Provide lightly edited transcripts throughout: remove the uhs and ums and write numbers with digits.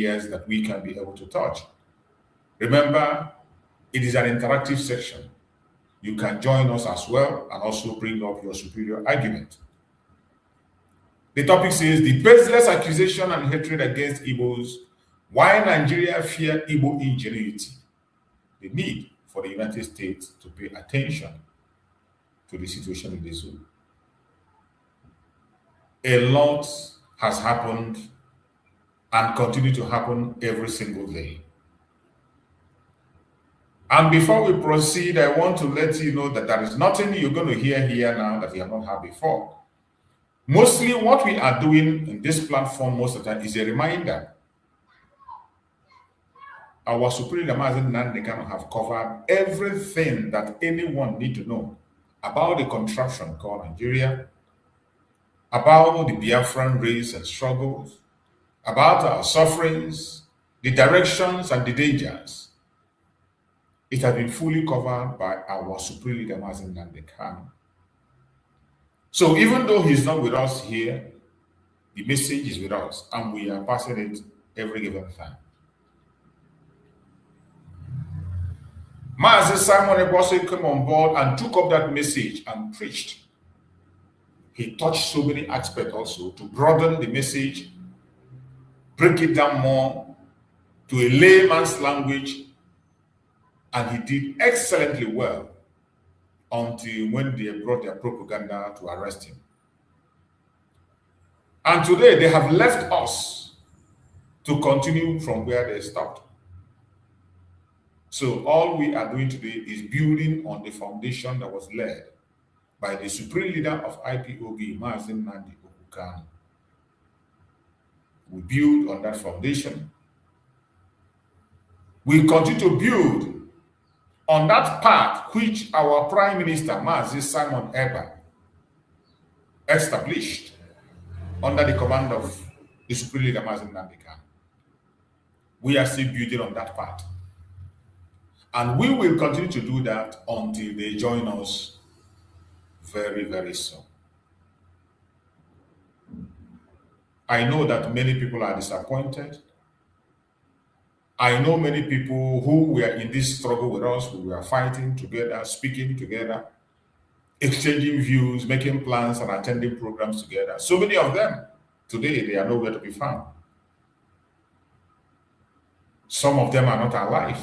areas that we can be able to touch. Remember, it is an interactive section. You can join us as well and also bring up your superior argument. The topic says the baseless accusation and hatred against Igbos, why Nigeria fear Igbo ingenuity, the need for the United States to pay attention to the situation in the zoo. A lot has happened and continue to happen every single day. And before we proceed, I want to let you know that there is nothing you're going to hear here now that you have not heard before. Mostly what we are doing in this platform most of the time is a reminder. Our Superior Mazen Nandekano have covered everything that anyone need to know about the contraption called Nigeria, about the Biafran race and struggles, about our sufferings, the directions and the dangers. It has been fully covered by our Supreme Leader Mazen Nandekano. So even though he's not with us here, the message is with us and we are passing it every given time. Mazen Simon Ebose came on board and took up that message and preached. He touched so many aspects also to broaden the message, break it down more to a layman's language, and he did excellently well until when they brought their propaganda to arrest him. And today they have left us to continue from where they stopped. So all we are doing today is building on the foundation that was laid by the Supreme Leader of IPOB, Mazen Nnamdi Kanu. We build on that foundation. We continue to build on that path which our Prime Minister, Mazi Simon Ekpa, established under the command of the Supreme Leader, Mazen Nnamdi Kanu. We are still building on that path. And we will continue to do that until they join us very, very soon. I know that many people are disappointed. I know many people who were in this struggle with us, who were fighting together, speaking together, exchanging views, making plans and attending programs together. So many of them, today, they are nowhere to be found. Some of them are not alive.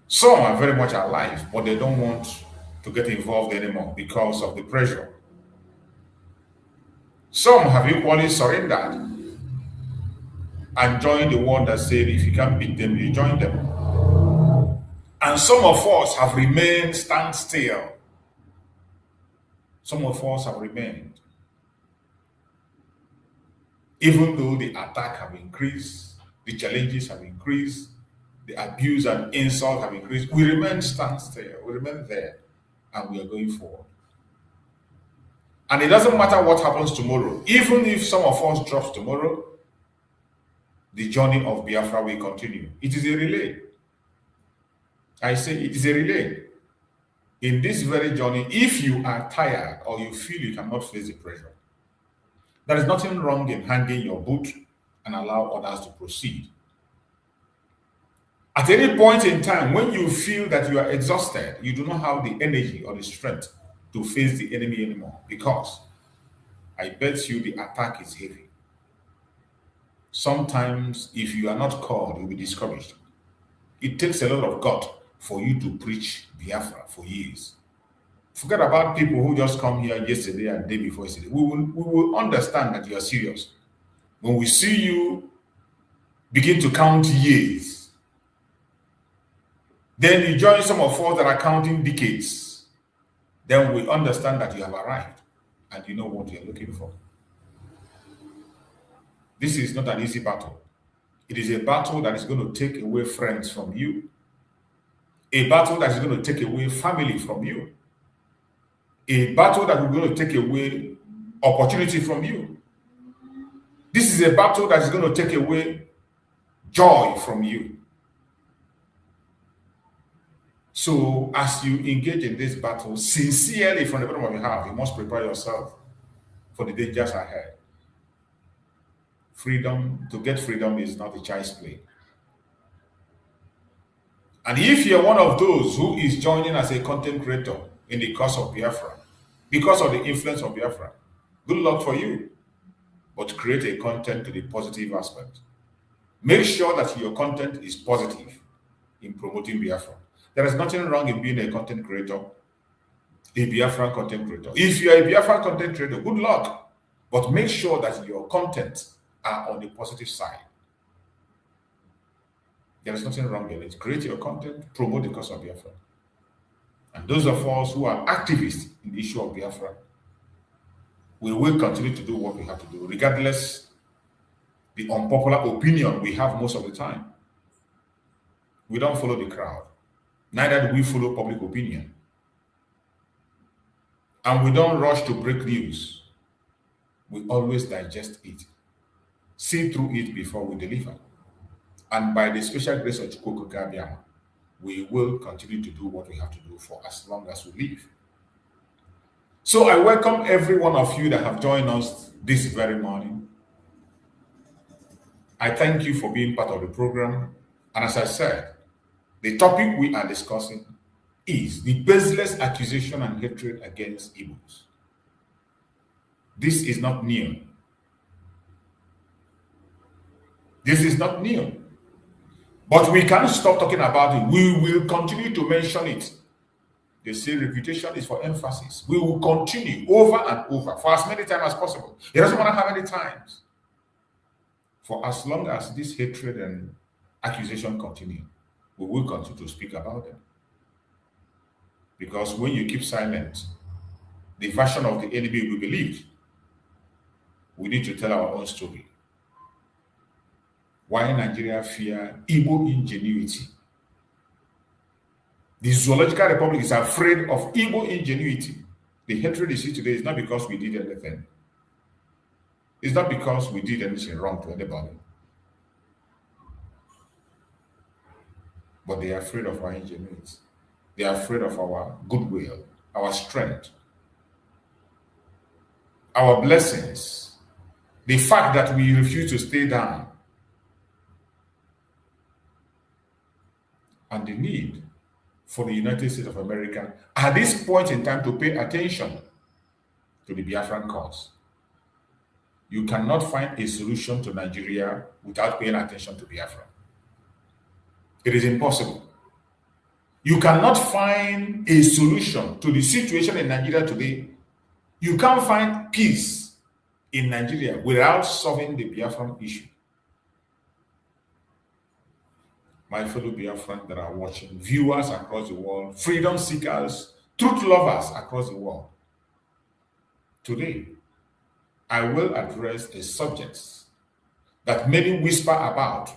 Some are very much alive, but they don't want to get involved anymore because of the pressure. Some have equally surrendered and joined the one that said, if you can't beat them, you join them. And some of us have remained standstill. Some of us have remained. Even though the attack have increased, the challenges have increased, the abuse and insult have increased, we remain standstill, we remain there, and we are going forward. And it doesn't matter what happens tomorrow. Even if some of us drop tomorrow, the journey of Biafra will continue. It is a relay. I say it is a relay. In this very journey, if you are tired or you feel you cannot face the pressure, there is nothing wrong in hanging your boot and allow others to proceed. At any point in time, when you feel that you are exhausted, you do not have the energy or the strength to face the enemy anymore, because I bet you the attack is heavy. Sometimes, if you are not called, you'll be discouraged. It takes a lot of gut for you to preach Biafra for years. Forget about people who just come here yesterday and the day before yesterday. We will understand that you are serious. When we see you begin to count years, then you join some of us that are counting decades, then we understand that you have arrived and you know what you're looking for. This is not an easy battle. It is a battle that is going to take away friends from you, a battle that is going to take away family from you, a battle that is going to take away opportunity from you. This is a battle that is going to take away joy from you. So as you engage in this battle, sincerely from the bottom of your heart, you must prepare yourself for the dangers ahead. Freedom, to get freedom is not a child's play. And if you're one of those who is joining as a content creator in the cause of Biafra, because of the influence of Biafra, good luck for you. But create a content to the positive aspect. Make sure that your content is positive in promoting Biafra. There is nothing wrong in being a content creator, a Biafran content creator. If you are a Biafran content creator, good luck. But make sure that your content are on the positive side. There is nothing wrong in it. Create your content, promote the cause of Biafra. And those of us who are activists in the issue of Biafra, we will continue to do what we have to do, regardless the unpopular opinion we have most of the time. We don't follow the crowd. Neither do we follow public opinion. And we don't rush to break news. We always digest it, see through it before we deliver. And by the special grace of Chukwu Gabiama, we will continue to do what we have to do for as long as we live. So I welcome every one of you that have joined us this very morning. I thank you for being part of the program. And as I said, the topic we are discussing is the baseless accusation and hatred against Igbos. This is not new. This is not new. But we can't stop talking about it. We will continue to mention it. They say reputation is for emphasis. We will continue over and over for as many times as possible. It doesn't matter how many times. For as long as this hatred and accusation continue, we will continue to speak about them. Because when you keep silent, the version of the enemy we believe, we need to tell our own story. Why Nigeria fear Igbo ingenuity? The Zoological Republic is afraid of Igbo ingenuity. The hatred you see today is not because we did anything. It's not because we did anything wrong to anybody. But they are afraid of our ingenuity. They are afraid of our goodwill, our strength, our blessings, the fact that we refuse to stay down, and the need for the United States of America at this point in time to pay attention to the Biafran cause. You cannot find a solution to Nigeria without paying attention to Biafra. It is impossible. You cannot find a solution to the situation in Nigeria today. You can't find peace in Nigeria without solving the Biafran issue. My fellow Biafrans that are watching, viewers across the world, freedom seekers, truth lovers across the world. Today, I will address a subject that many whisper about,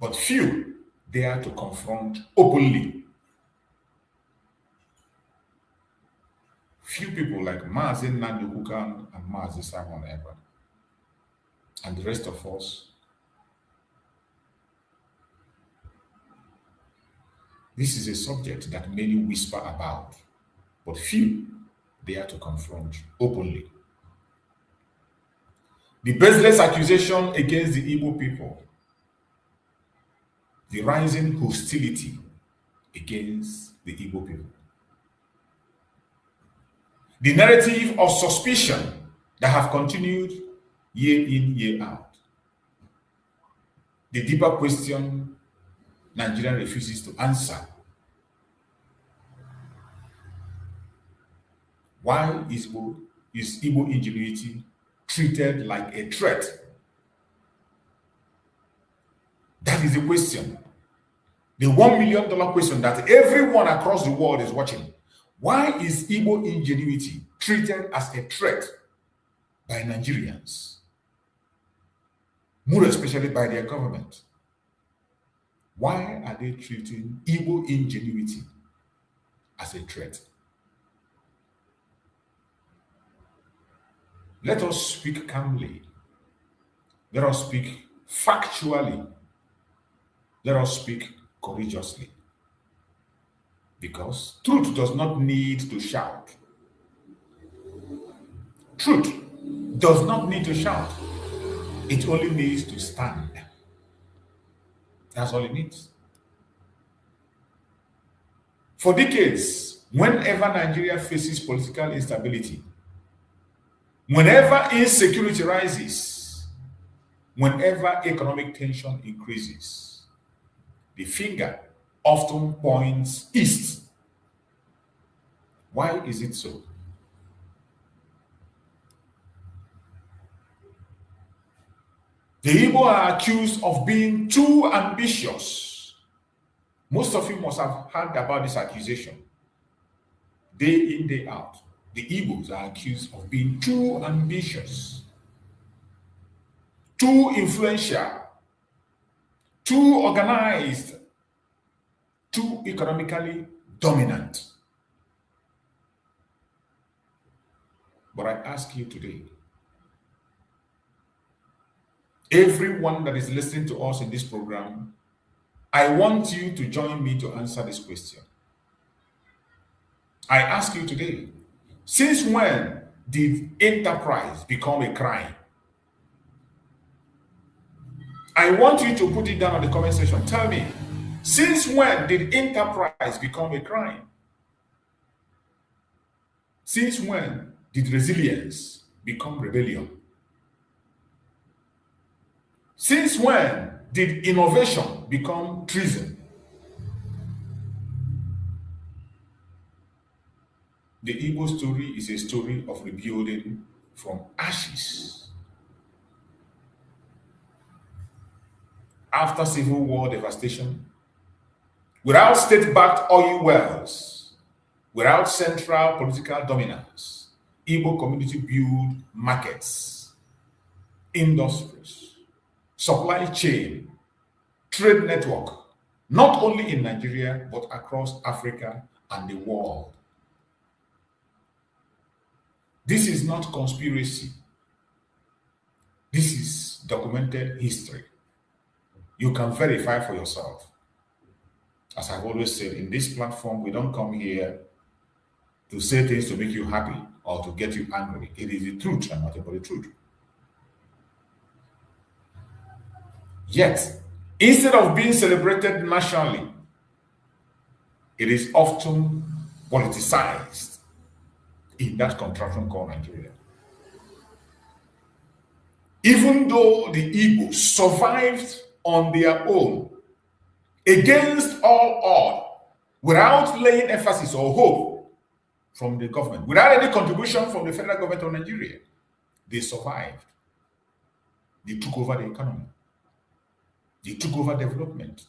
but few dare to confront openly. Few people like Mazi Nnamdi Kanu and Mazi Simon Ekpa, and the rest of us. This is a subject that many whisper about, but few dare to confront openly. The baseless accusation against the Igbo people, the rising hostility against the Igbo people, the narrative of suspicion that have continued year in, year out, the deeper question Nigeria refuses to answer. Why is Igbo ingenuity treated like a threat? That is the question. The $1 million question that everyone across the world is watching. Why is Igbo ingenuity treated as a threat by Nigerians? More especially by their government. Why are they treating Igbo ingenuity as a threat? Let us speak calmly. Let us speak factually. Let us speak courageously. Because truth does not need to shout. Truth does not need to shout. It only needs to stand. That's all it needs. For decades, whenever Nigeria faces political instability, whenever insecurity rises, whenever economic tension increases, the finger often points east. Why is it so? The Igbo are accused of being too ambitious. Most of you must have heard about this accusation. Day in, day out, the Igbos are accused of being too ambitious, too influential, too organized, too economically dominant. But I ask you today, everyone that is listening to us in this program, I want you to join me to answer this question. I ask you today, since when did enterprise become a crime? I want you to put it down on the comment section. Tell me, since when did enterprise become a crime? Since when did resilience become rebellion? Since when did innovation become treason? The Igbo story is a story of rebuilding from ashes. After Civil War devastation, without state-backed oil wells, without central political dominance, Igbo community built markets, industries, supply chain, trade network, not only in Nigeria, but across Africa and the world. This is not conspiracy. This is documented history. You can verify for yourself. As I've always said, in this platform, we don't come here to say things to make you happy or to get you angry. It is the truth and nothing but the truth. Yet, instead of being celebrated nationally, it is often politicized in that contraption called Nigeria. Even though the Igbos survived on their own, against all odds, without laying emphasis or hope from the government, without any contribution from the federal government of Nigeria, they survived. They took over the economy. They took over development.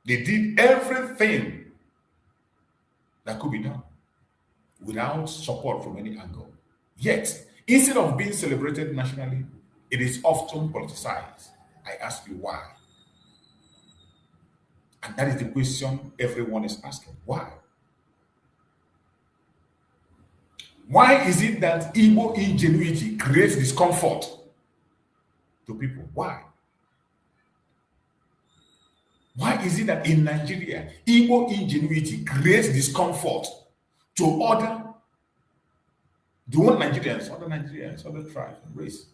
They did everything that could be done without support from any angle. Yet, instead of being celebrated nationally, it is often politicized. I ask you why. And that is the question everyone is asking. Why? Why is it that Igbo ingenuity creates discomfort to people? Why? Why is it that in Nigeria, Igbo ingenuity creates discomfort to other Nigerians, other tribes and race?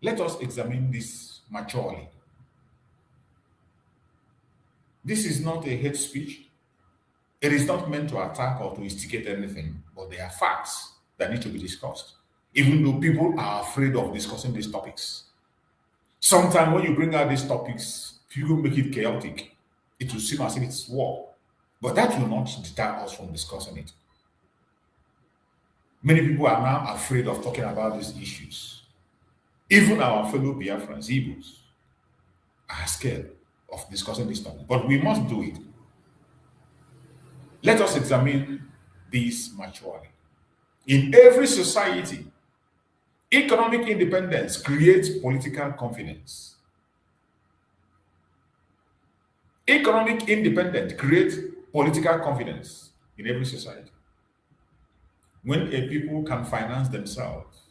Let us examine this maturely. This is not a hate speech. It is not meant to attack or to instigate anything, but they are facts that need to be discussed, even though people are afraid of discussing these topics. Sometimes when you bring out these topics, people make it chaotic. It will seem as if it's war, but that will not deter us from discussing it. Many people are now afraid of talking about these issues. Even our fellow Biafrans, Igbos, are scared of discussing this topic, but we must do it. Let us examine this maturely. In every society, economic independence creates political confidence. Economic independence creates political confidence in every society. When a people can finance themselves,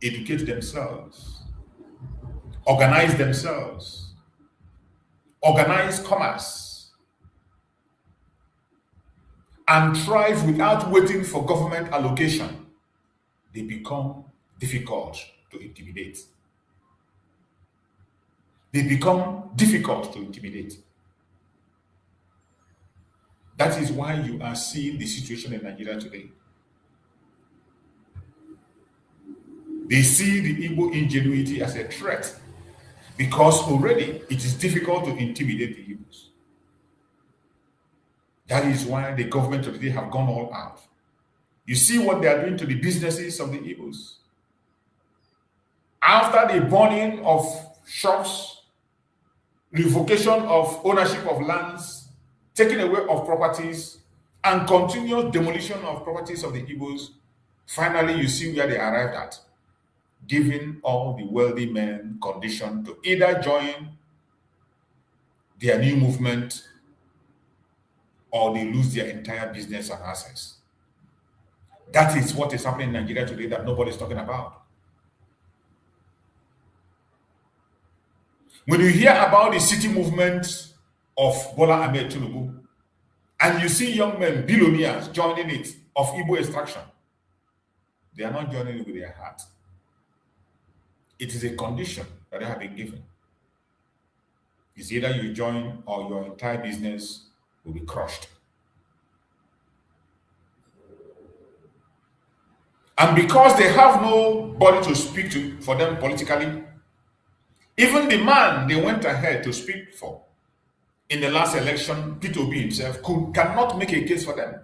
educate themselves, organize themselves, organize commerce, and thrive without waiting for government allocation, they become difficult to intimidate. They become difficult to intimidate. That is why you are seeing the situation in Nigeria today. They see the Igbo ingenuity as a threat because already it is difficult to intimidate the Igbos. That is why the government today have gone all out. You see what they are doing to the businesses of the Igbos. After the burning of shops, revocation of ownership of lands, taking away of properties, and continuous demolition of properties of the Igbos, finally you see where they arrived at, giving all the wealthy men condition to either join their new movement or they lose their entire business and assets. That is what is happening in Nigeria today that nobody is talking about. When you hear about the city movement of Bola Ahmed Tinubu, and you see young men, billionaires, joining it of Igbo extraction, they are not joining it with their heart. It is a condition that they have been given. It's either you join or your entire business will be crushed. And because they have nobody to speak to for them politically, even the man they went ahead to speak for in the last election, Peter Obi himself, cannot make a case for them.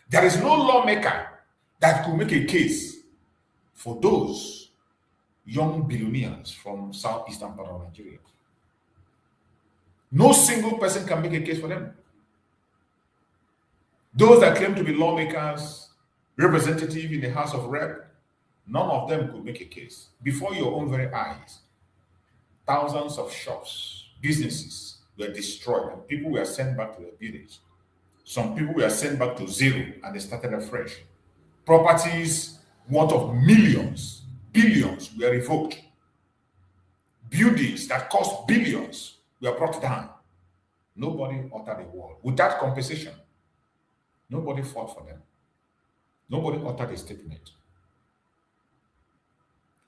There is no lawmaker that could make a case for those young billionaires from southeastern part of Nigeria. No single person can make a case for them. Those that claim to be lawmakers, representative in the House of Rep, none of them could make a case. Before your own very eyes, thousands of shops, businesses were destroyed and people were sent back to their village. Some people were sent back to zero and they started afresh. Properties worth of millions, billions were revoked. Buildings that cost billions were brought down. Nobody uttered a word. Without compensation, nobody fought for them. Nobody uttered a statement.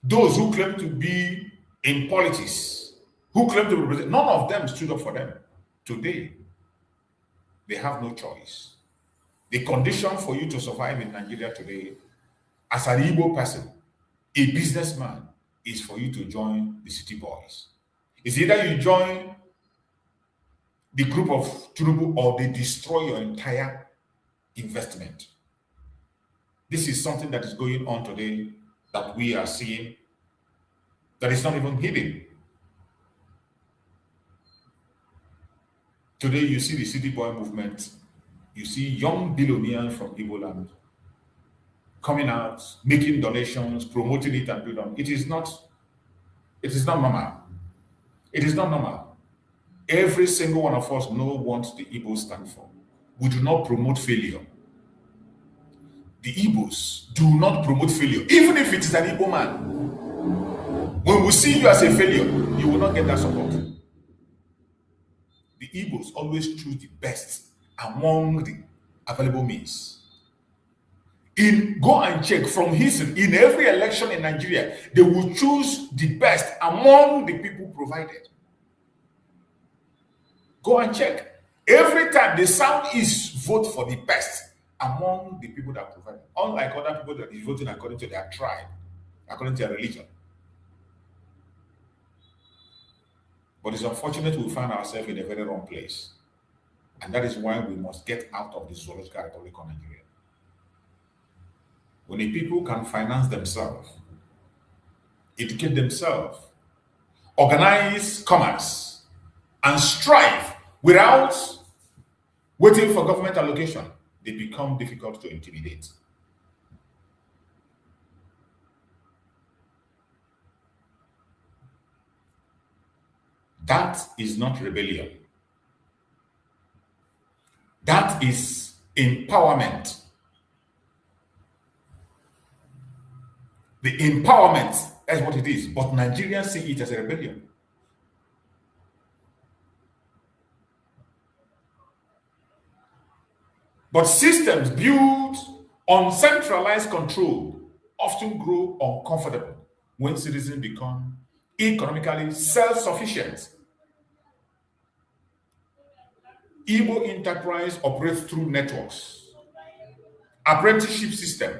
Those who claim to be in politics, who claim to represent, none of them stood up for them. Today, they have no choice. The condition for you to survive in Nigeria today, as an Igbo person, a businessman, is for you to join the city boys. It's either you join the group of Tinubu or they destroy your entire investment. This is something that is going on today that we are seeing that is not even hidden. Today you see the city boy movement, you see young billionaires from Igbo land coming out, making donations, promoting it and doing it. It is not normal. It is not normal. Every single one of us know what the Igbos stand for. We do not promote failure. The Igbos do not promote failure, even if it is an Igbo man. When we see you as a failure, you will not get that support. The Igbos always choose the best among the available means. Go and check from history, in every election in Nigeria, they will choose the best among the people provided. Go and check. Every time the Southeast vote for the best among the people that provide. Unlike other people that is voting according to their tribe, according to their religion. But it's unfortunate we find ourselves in a very wrong place. And that is why we must get out of the zoological republic of Nigeria. When the people can finance themselves, educate themselves, organize commerce, and strive without waiting for government allocation, they become difficult to intimidate. That is not rebellion. That is empowerment. The empowerment is what it is, but Nigerians see it as a rebellion. But systems built on centralized control often grow uncomfortable when citizens become economically self-sufficient. Igbo enterprise operates through networks, apprenticeship system,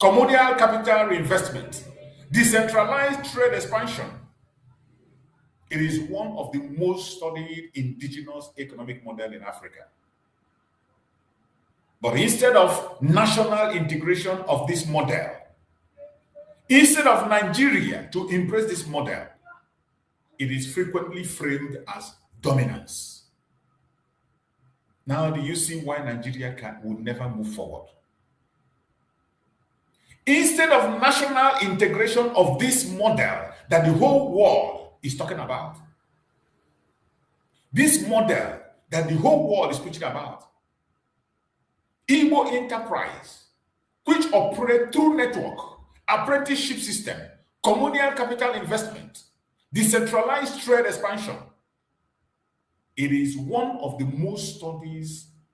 communal capital reinvestment, decentralized trade expansion. It is one of the most studied indigenous economic model in Africa. But instead of national integration of this model, instead of Nigeria to embrace this model, it is frequently framed as dominance. Now, do you see why Nigeria would never move forward? Instead of national integration of this model that the whole world is talking about, this model that the whole world is preaching about, Igbo enterprise, which operate through network, apprenticeship system, communal capital investment, decentralized trade expansion, it is one of the most studied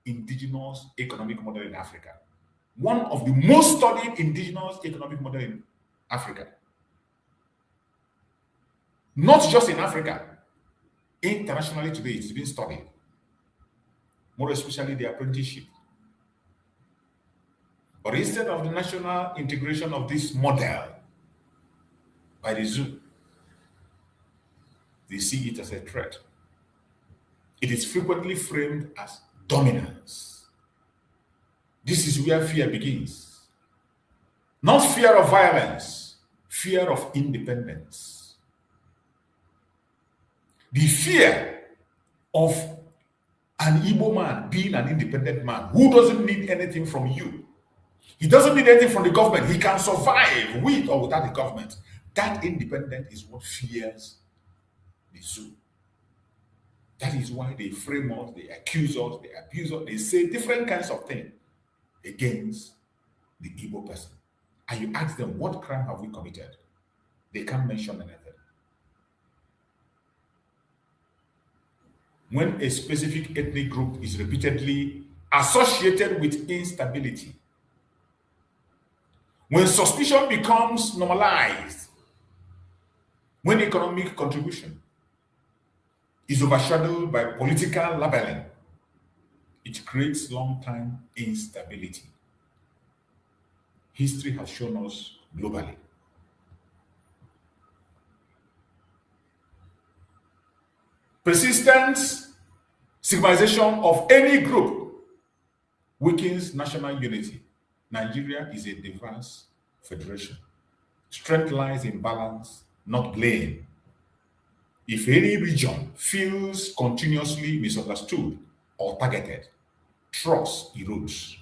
indigenous economic model in Africa. One of the most studied indigenous economic model in Africa. Not just in Africa. Internationally today, it's been studied. More especially the apprenticeship. But instead of the national integration of this model by the zoo, they see it as a threat. It is frequently framed as dominance. This is where fear begins. Not fear of violence, fear of independence. The fear of an Igbo man being an independent man who doesn't need anything from you. He doesn't need anything from the government. He can survive with or without the government. That independence is what fears the zoo. That is why they frame us, they accuse us, they abuse us, they say different kinds of things against the Igbo person. And you ask them, what crime have we committed? They can't mention anything. When a specific ethnic group is repeatedly associated with instability, when suspicion becomes normalized, when economic contribution is overshadowed by political labeling, it creates long-term instability. History has shown us globally. Persistent stigmatization of any group weakens national unity. Nigeria is a diverse federation. Strength lies in balance, not blame. If any region feels continuously misunderstood or targeted, trust erodes.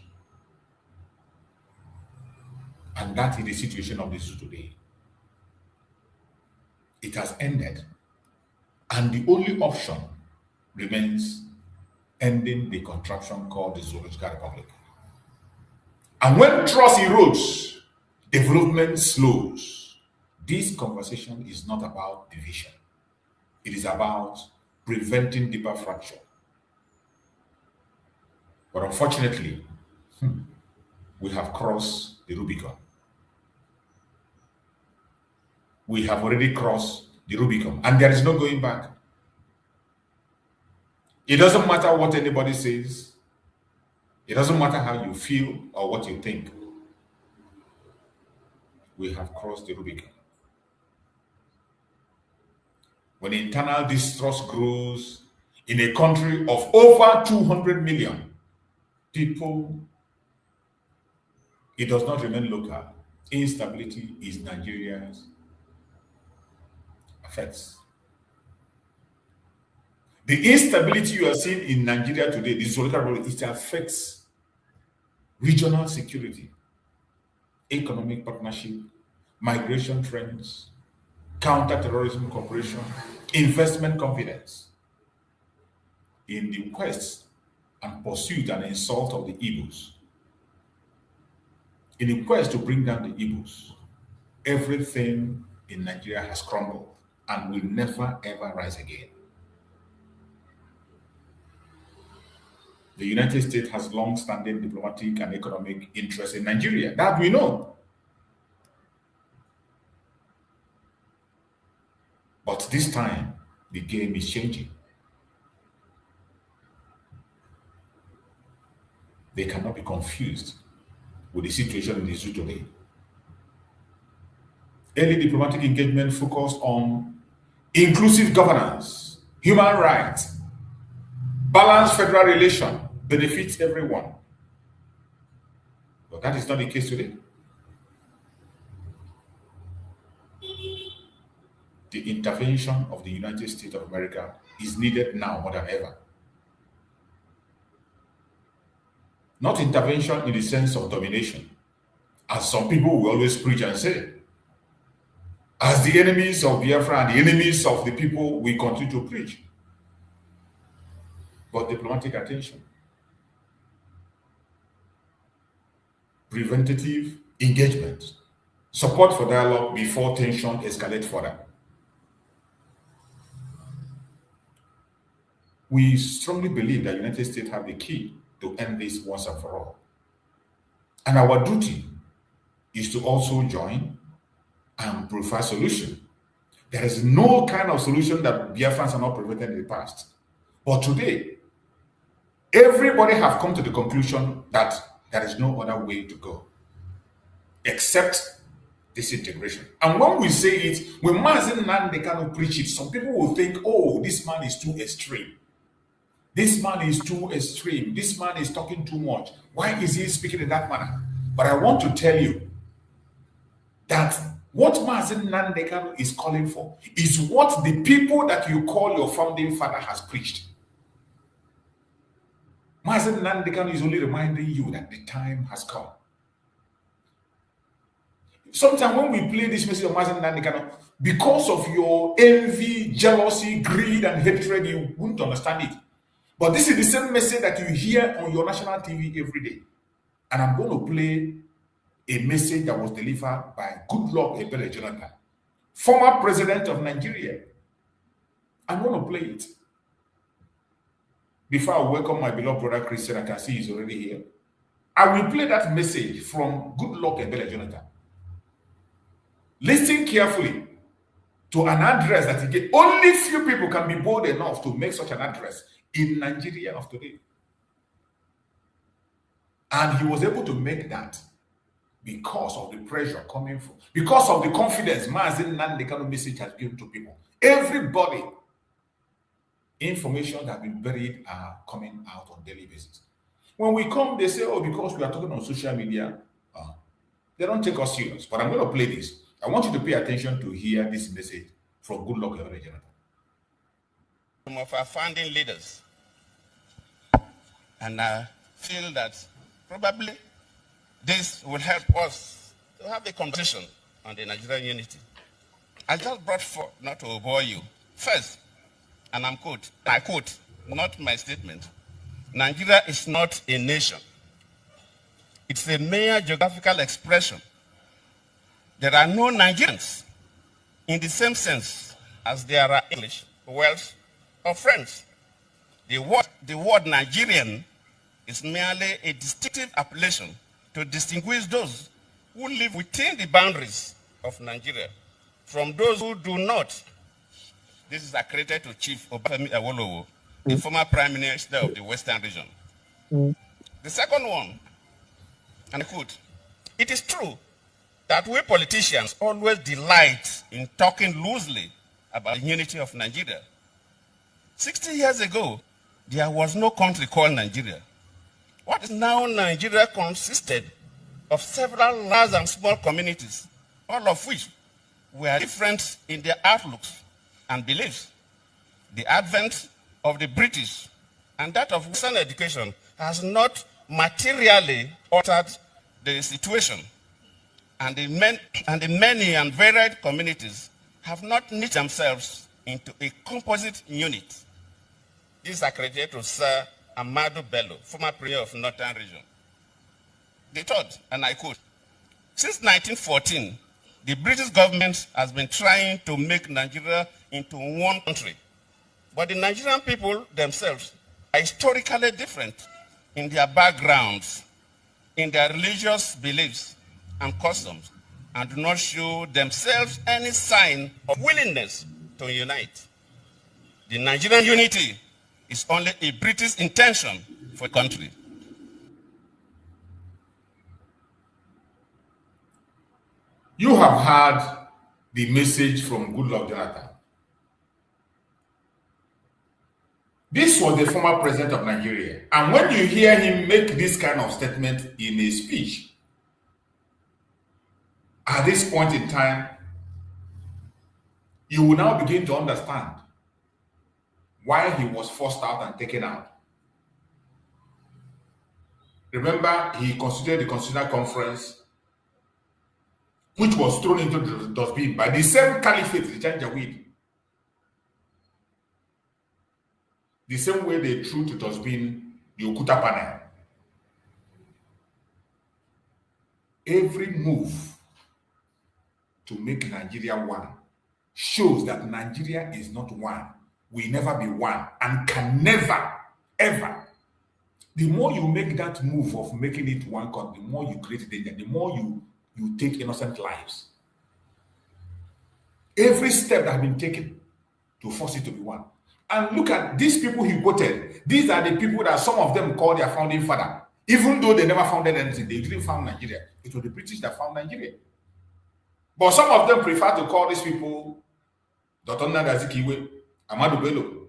And that is the situation of the zoo today. It has ended. And the only option remains ending the contraption called the Zoological Republic. And when trust erodes, development slows. This conversation is not about division. It is about preventing deeper fracture. But unfortunately, we have crossed the Rubicon. We have already crossed the Rubicon, and there is no going back. It doesn't matter what anybody says. It doesn't matter how you feel or what you think. We have crossed the Rubicon. When internal distrust grows in a country of over 200 million people, it does not remain local. Instability is Nigeria's effects. The instability you are seeing in Nigeria today, this it affects regional security, economic partnership, migration trends, counter-terrorism cooperation, investment confidence. In the quest and pursuit and insult of the Igbos, in the quest to bring down the Igbos, everything in Nigeria has crumbled and will never ever rise again. The United States has long-standing diplomatic and economic interests in Nigeria. That we know. But this time, the game is changing. They cannot be confused with the situation in the zoo today. Early diplomatic engagement focused on inclusive governance, human rights, balanced federal relation, benefits everyone. But that is not the case today. The intervention of the United States of America is needed now more than ever. Not intervention in the sense of domination, as some people will always preach and say. As the enemies of Biafra and the enemies of the people, we continue to preach. But diplomatic attention, preventative engagement, support for dialogue before tension escalates further. We strongly believe that the United States have the key to end this once and for all. And our duty is to also join and provide solution. There is no kind of solution that Biafrans are not prevented in the past. But today, everybody have come to the conclusion that there is no other way to go except disintegration. And when we say it, when Mazen Nande cannot preach it, some people will think, oh, this man is too extreme. This man is too extreme. This man is talking too much. Why is he speaking in that manner? But I want to tell you that what Mazen Nandekano is calling for is what the people that you call your founding father has preached. Mazen Nandekano is only reminding you that the time has come. Sometimes when we play this message of Mazen Nandekano, because of your envy, jealousy, greed, and hatred, you won't understand it. But this is the same message that you hear on your national TV every day. And I'm going to play a message that was delivered by Goodluck Ebele Jonathan, former president of Nigeria. I'm going to play it. Before I welcome my beloved brother Christian, I can see he's already here. I will play that message from Goodluck Ebele Jonathan. Listen carefully to an address that he gave. Only few people can be bold enough to make such an address in Nigeria of today. And he was able to make that because of the pressure coming from, because of the confidence Mazen Nandekano message has given to people. Everybody, information that have been buried are coming out on a daily basis. When we come, they say, oh, because we are talking on social media, they don't take us serious. But I'm going to play this. I want you to pay attention to hear this message from Goodluck Ebele Jonathan. Some of our founding leaders, and I feel that probably this will help us to have a conversation on the Nigerian unity. I just brought forth, not to bore you. First, and I quote, not my statement, Nigeria is not a nation. It's a mere geographical expression. There are no Nigerians in the same sense as there are English, Welsh, or French. The word Nigerian is merely a distinctive appellation to distinguish those who live within the boundaries of Nigeria from those who do not. This is accredited to Chief Obafemi Awolowo, the former Prime Minister of the Western region. The second one, and I quote, it is true that we politicians always delight in talking loosely about the unity of Nigeria. 60 years ago, there was no country called Nigeria. What is now Nigeria consisted of several large and small communities, all of which were different in their outlooks and beliefs. The advent of the British and that of Western education has not materially altered the situation. And the many and varied communities have not knit themselves into a composite unit. This is accredited to Sir Amadou Bello, former Premier of Northern Region. The third, and I quote, since 1914, the British government has been trying to make Nigeria into one country. But the Nigerian people themselves are historically different in their backgrounds, in their religious beliefs and customs, and do not show themselves any sign of willingness to unite. The Nigerian unity is only a British intention for the country. You have heard the message from Goodluck Jonathan. This was the former president of Nigeria. And when you hear him make this kind of statement in a speech, at this point in time, you will now begin to understand why he was forced out and taken out. Remember, he constituted the Constitutional Conference, which was thrown into the dustbin by the same caliphate, the Janjaweed. The same way they threw to dustbin the Okuta panel. Every move to make Nigeria one shows that Nigeria is not one, will never be one, and can never, ever. The more you make that move of making it one country, the more you create danger, the more you take innocent lives. Every step that has been taken to force it to be one. And look at these people he quoted. These are the people that some of them call their founding father. Even though they never founded anything, they didn't found Nigeria. It was the British that found Nigeria. But some of them prefer to call these people Dr. Nnamdi Azikiwe, Ahmadu Bello,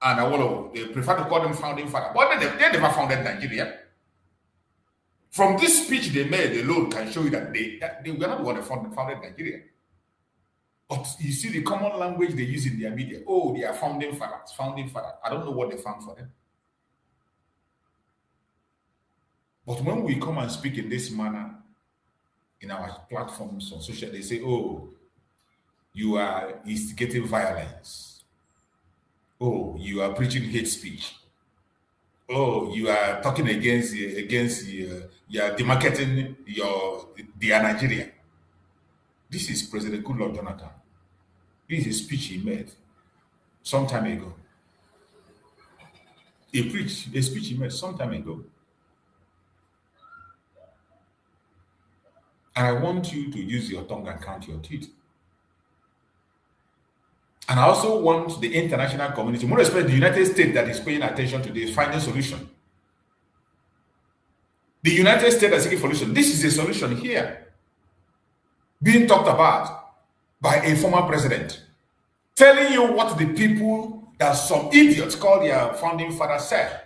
and Awolowo. They prefer to call them founding father. But they never founded Nigeria. From this speech they made alone can show you that they were not the one that founded Nigeria. But you see the common language they use in their media. Oh, they are founding fathers, founding father. I don't know what they found for them. But when we come and speak in this manner in our platforms on social, they say, oh, you are instigating violence. Oh, you are preaching hate speech. Oh, you are talking against you are demarketing their Nigeria. This is President Goodluck Jonathan. This is a speech he made some time ago. He preached a speech he made some time ago. And I want you to use your tongue and count your teeth. And I also want the international community, more especially the United States that is paying attention to this, find a solution. The United States are seeking a solution. This is a solution here being talked about by a former president, telling you what the people that some idiots call their founding father said,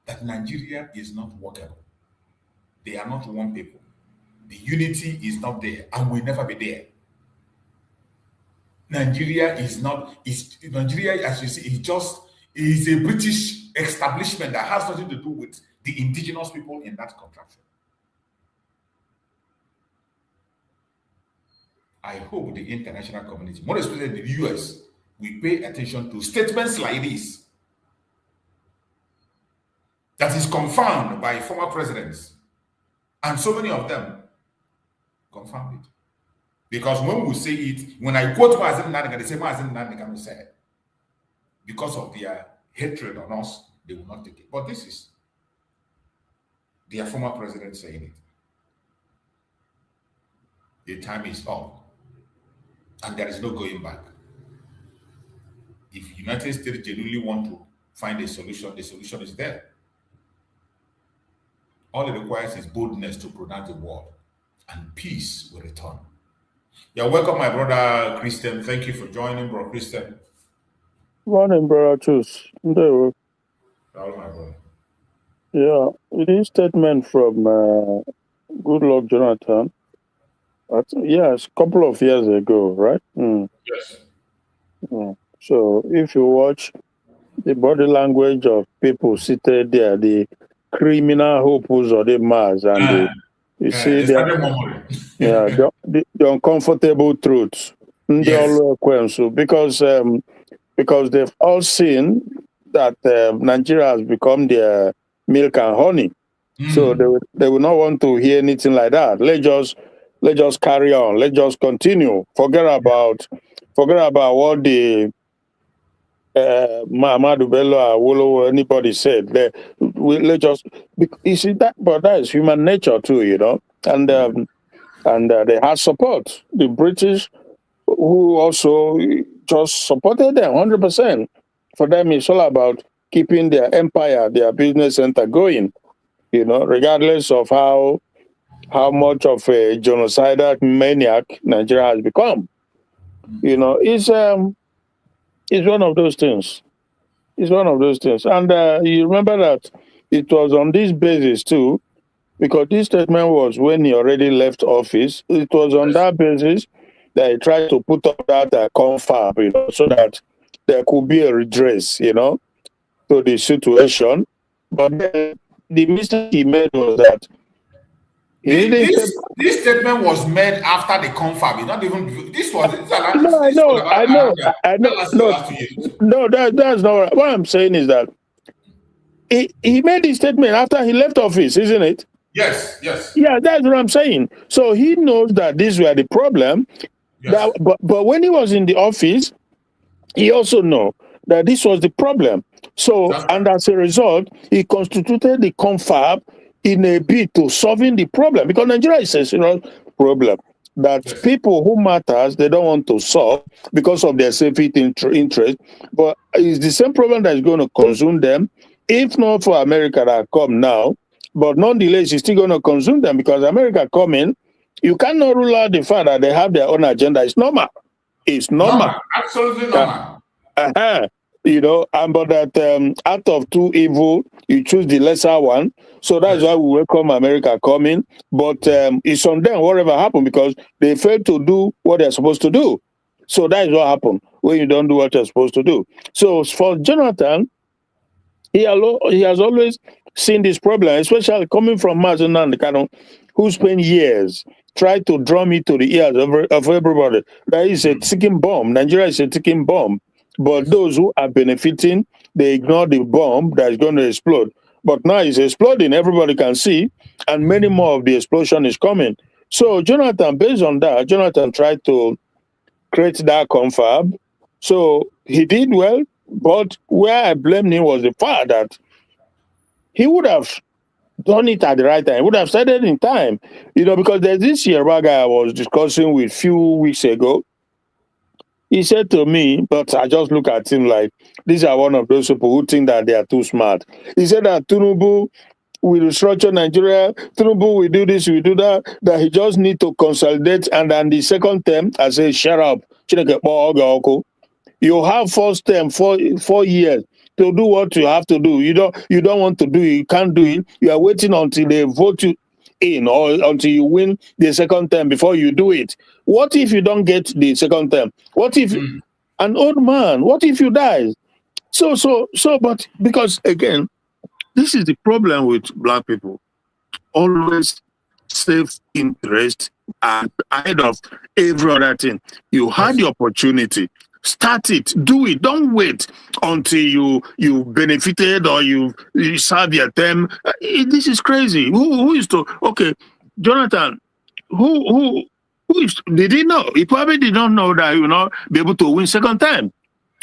that Nigeria is not workable. They are not one people. The unity is not there and will never be there. Nigeria is not, Nigeria, as you see, is a British establishment that has nothing to do with the indigenous people in that contraction. I hope the international community, more especially the US, will pay attention to statements like this that is confirmed by former presidents, and so many of them confirmed it. Because when we say it, when I quote Mazen Naniga, they say Mazen Naniga will say it. Because of their hatred on us, they will not take it. But this is their former president saying it. The time is up. And there is no going back. If United States genuinely want to find a solution, the solution is there. All it requires is boldness to pronounce the word, and peace will return. You're welcome, my brother Christian. Thank you for joining, bro Christian. Morning, brother. Choose. Hello, my brother. Yeah, it is statement from Goodluck Jonathan. Yes, a couple of years ago, right? Yes. So if you watch the body language of people seated there, the criminal hopes or the mass, and you see the uncomfortable truths. Yes. Because they've all seen that Nigeria has become their milk and honey. So they will not want to hear anything like that. Let's just carry on. Let's just continue. Forget about what the Ahmadu Bello or Awolowo anybody said. Let's just, you see that, but that is human nature too, you know. And they had support. The British who also just supported them 100%. For them, it's all about keeping their empire, their business center going, regardless of how much of a genocidal maniac Nigeria has become. It's one of those things. It's one of those things. And you remember that it was on this basis too, because this statement was when he already left office. It was on that basis that he tried to put up that confab, so that there could be a redress, to the situation. But then the mistake he made was that he didn't. This statement was made after the confab. It's not even. This was. I know. No, that's not what I'm saying. Is that he made the statement after he left office, isn't it? Yes. Yeah, that's what I'm saying. So he knows that these were the problem. Yes. But when he was in the office, he also know that this was the problem. So, and as a result, he constituted the confab in a bid to solving the problem, because Nigeria is a serious problem that people who matters, they don't want to solve because of their safety interest. But it's the same problem that is going to consume them, if not for America that come now. But nonetheless, it's still going to consume them, because America coming, you cannot rule out the fact that they have their own agenda. It's normal. It's normal. Absolutely normal. But that out of two evil, you choose the lesser one. So that's why we welcome America coming. But it's on them, whatever happened, because they failed to do what they're supposed to do. So that is what happened when you don't do what you're supposed to do. So for Jonathan, he has always seen this problem, especially coming from Mazen Nandekano, who spent years trying to drum it to the ears of everybody. That is a ticking bomb. Nigeria is a ticking bomb. But those who are benefiting, they ignore the bomb that is going to explode. But now it's exploding. Everybody can see. And many more of the explosion is coming. So Jonathan, based on that, Jonathan tried to create that confab. So he did well. But where I blame him was the fact that he would have done it at the right time. He would have started in time. Because there's this Yoruba guy I was discussing with a few weeks ago. He said to me, but I just look at him like, these are one of those people who think that they are too smart. He said that Tinubu will restructure Nigeria, Tinubu will do this, will do that he just need to consolidate. And then the second term, I say, shut up. You have first term, 4 years to do what you have to do. You don't want to do it, you can't do it. You are waiting until they vote you in, or until you win the second term before you do it. What if you don't get the second term? What if an old man? What if you die? But because again, this is the problem with black people. Always self-interest ahead of every other thing. You had the opportunity. Start it, do it. Don't wait until you benefited or you serve your term. This is crazy. Who is to? Okay, Jonathan. Who is? Did he know? He probably did not know that he will not be able to win second time,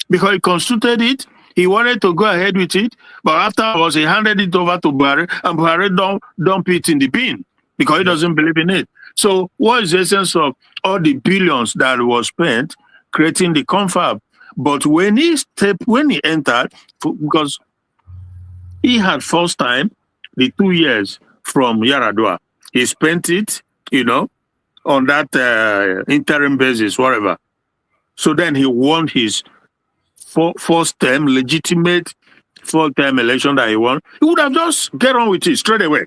because he constituted it. He wanted to go ahead with it, but afterwards he handed it over to Buhari, and Buhari dump it in the bin because he doesn't believe in it. So what is the essence of all the billions that was spent creating the confab? But when he entered, because he had first time the 2 years from Yaradua, he spent it, on that interim basis, whatever. So then he won his first term, legitimate full-term election that he won. He would have just get on with it straight away.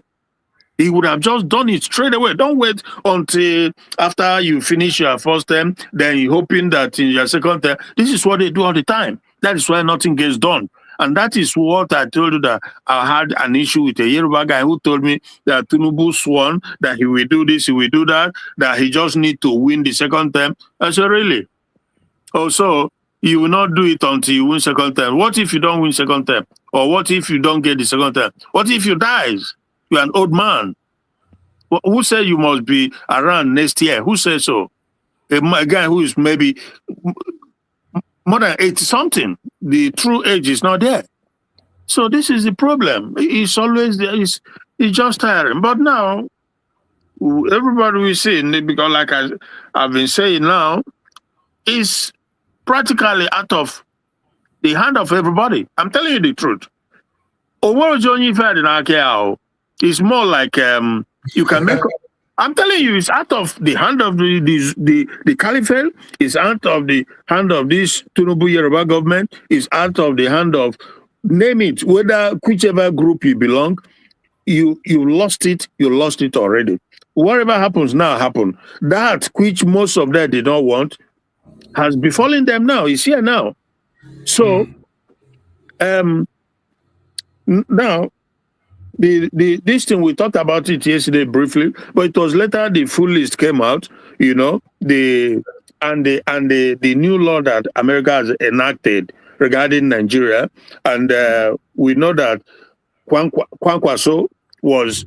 He would have just done it straight away. Don't wait until after you finish your first term, then you're hoping that in your second term. This is what they do all the time. That is why nothing gets done. And that is what I told you, that I had an issue with a Yoruba guy who told me that Tinubu sworn that he will do this, he will do that he just need to win the second term. I said, really? Also, you will not do it until you win second term. What if you don't win second term? Or what if you don't get the second term? What if you dies? You're an old man. Who said you must be around next year? Who said so? A guy who is maybe more than 80-something. The true age is not there. So this is the problem. It's always there. It's just tiring. But now, everybody we see, because like I've been saying now, is practically out of the hand of everybody. I'm telling you the truth. It's more like you can make. I'm telling you, it's out of the hand of the caliphate. It's out of the hand of this Tinubu Yoruba government. It's out of the hand of, name it, whether whichever group you belong. You lost it. You lost it already. Whatever happens now, happen. That which most of them did not want has befallen them now. It's here now. So now this thing, we talked about it yesterday briefly, but it was later the full list came out. You know, the new law that America has enacted regarding Nigeria, and we know that Kwankwaso was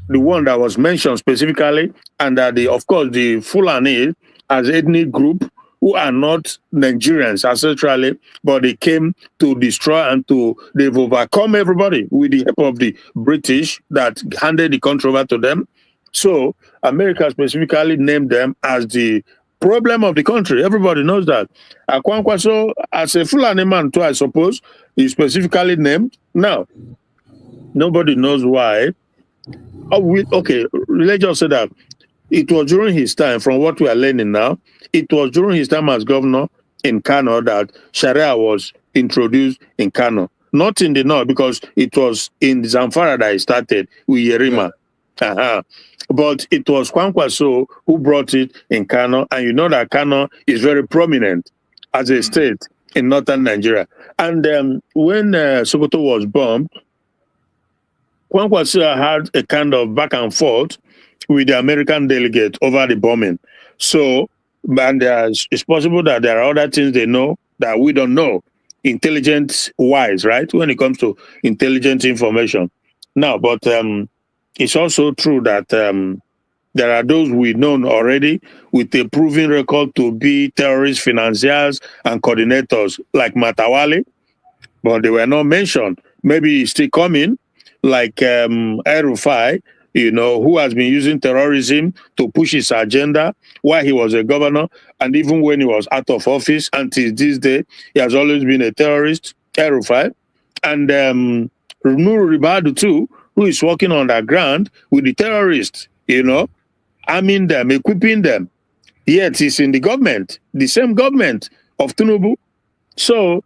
the one that was mentioned specifically, and that of course the Fulani as ethnic group who are not Nigerians ancestrally, but they came to destroy and they've overcome everybody with the help of the British that handed the country over to them. So America specifically named them as the problem of the country. Everybody knows that. Akwankwaso, as a Fulani man too, I suppose, is specifically named. Now, nobody knows why. Okay, let's just say that it was during his time, from what we are learning now, it was during his time as governor in Kano that Sharia was introduced in Kano. Not in the north, because it was in Zamfara that it started with Yerima. Yeah. But it was Kwankwaso who brought it in Kano, and you know that Kano is very prominent as a state in northern Nigeria. And when Sokoto was bombed, Kwankwaso had a kind of back and forth with the American delegate over the bombing. So, and it's possible that there are other things they know that we don't know, intelligence-wise, right? When it comes to intelligence information. Now, but it's also true that there are those we know already with a proven record to be terrorist financiers and coordinators, like Matawale, but they were not mentioned. Maybe he's still coming, like El-Rufai, you know, who has been using terrorism to push his agenda while he was a governor, and even when he was out of office until this day, he has always been a terrorist, El-Rufai. And Nuru Ribadu too, who is working on the ground with the terrorists, you know, arming them, equipping them. Yet he's in the government, the same government of Tinubu. So,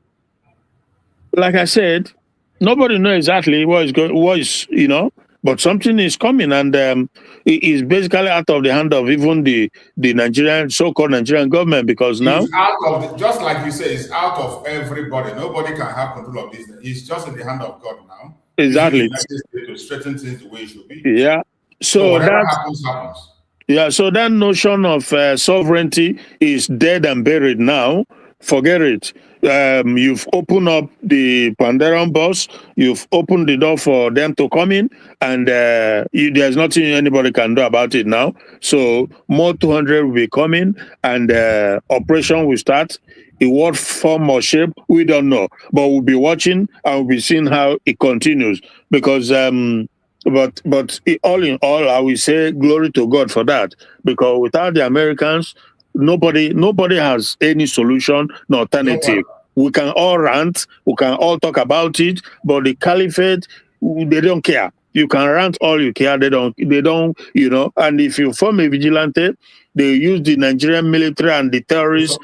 like I said, nobody knows exactly what is, you know, but something is coming, and it is basically out of the hand of even the Nigerian, so-called Nigerian government, because now it's out of just like you say, it's out of everybody. Nobody can have control of this. It's just in the hand of God now. Exactly. To straighten things the way it should be. Yeah. So whatever happens, happens. Yeah. So that notion of sovereignty is dead and buried now. Forget it. You've opened up the Pandaran boss. You've opened the door for them to come in, and there's nothing anybody can do about it now. So more 200 will be coming, and operation will start. In what form or shape, we don't know. But we'll be watching, and we'll be seeing how it continues. Because but all in all, I will say glory to God for that. Because without the Americans, nobody has any solution, no alternative. We can all rant, we can all talk about it, but the caliphate, they don't care. You can rant all you care, they don't, you know. And if you form a vigilante, they use the Nigerian military and the terrorists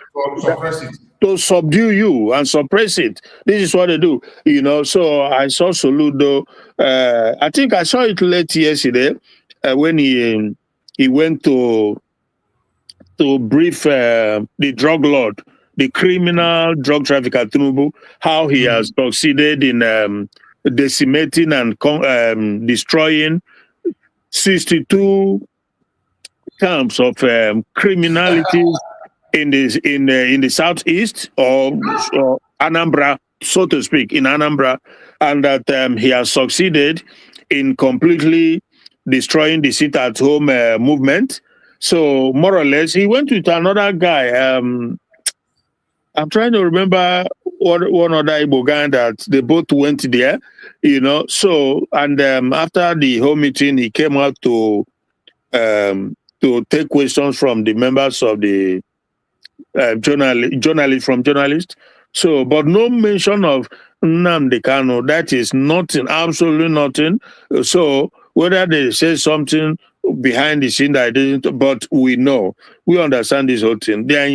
to subdue you and suppress it. This is what they do, you know. So I saw Soludo. I think I saw it late yesterday when he went to brief the drug lord, the criminal drug trafficker Tinubu, how he has succeeded in decimating and destroying 62 camps of criminality in the southeast or Anambra, so to speak, in Anambra, and that he has succeeded in completely destroying the sit-at-home movement. So more or less, he went with another guy. I'm trying to remember one other Igbo guy that they both went there, you know. So, and after the whole meeting, he came out to take questions from the members of the journalists. So, but no mention of Nnamdi Kanu. That is nothing, absolutely nothing. So, whether they say something behind the scene that I didn't, but we understand this whole thing. Their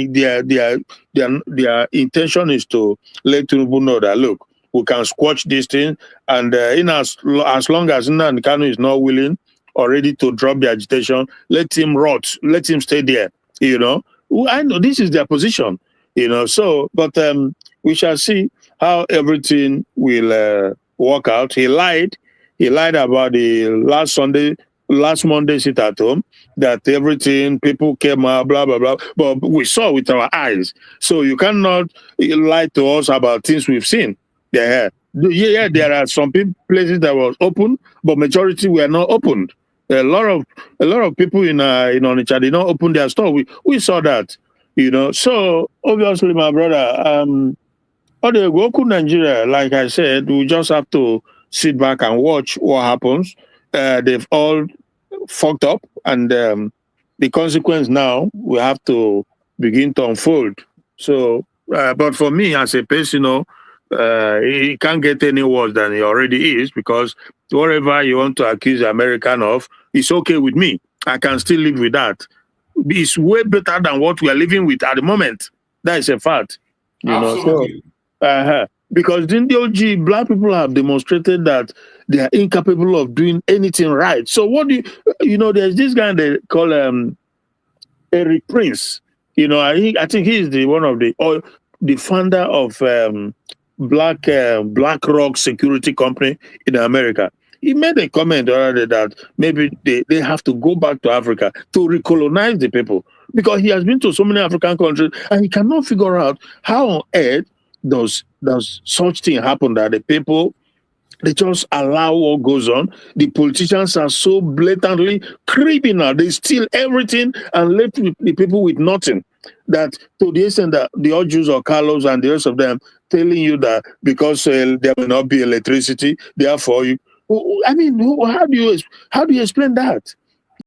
intention is to let people know that look, we can squash this thing, and in as long as Nnamdi Kanu is not willing or ready to drop the agitation, let him rot, let him stay there. You know, I know this is their position. So but we shall see how everything will work out. He lied about the last Monday sit at home, that everything people came out, blah blah blah, but we saw with our eyes. So you cannot lie to us about things we've seen. Yeah, there are some places that was open, but majority were not opened. A lot of people in Onitsha did not open their store. We saw that. So obviously, my brother, the Goku Nigeria, like I said, we just have to sit back and watch what happens. They've all fucked up, and the consequence now we have to begin to unfold. So, but for me as a person, he can't get any worse than he already is, because whatever you want to accuse the American of, it's okay with me. I can still live with that. It's way better than what we are living with at the moment. That is a fact. Absolutely. Because in the OG, black people have demonstrated that they are incapable of doing anything right. So what do there's this guy they call Eric Prince. I think he's one of the founder of BlackRock Security Company in America. He made a comment already that maybe they have to go back to Africa to recolonize the people, because he has been to so many African countries and he cannot figure out how on earth does such thing happen, that the people, they just allow what goes on. The politicians are so blatantly criminal. They steal everything and left the people with nothing. That to the extent that the Ojus or Carlos and the rest of them telling you that because there will not be electricity, therefore how do you explain that?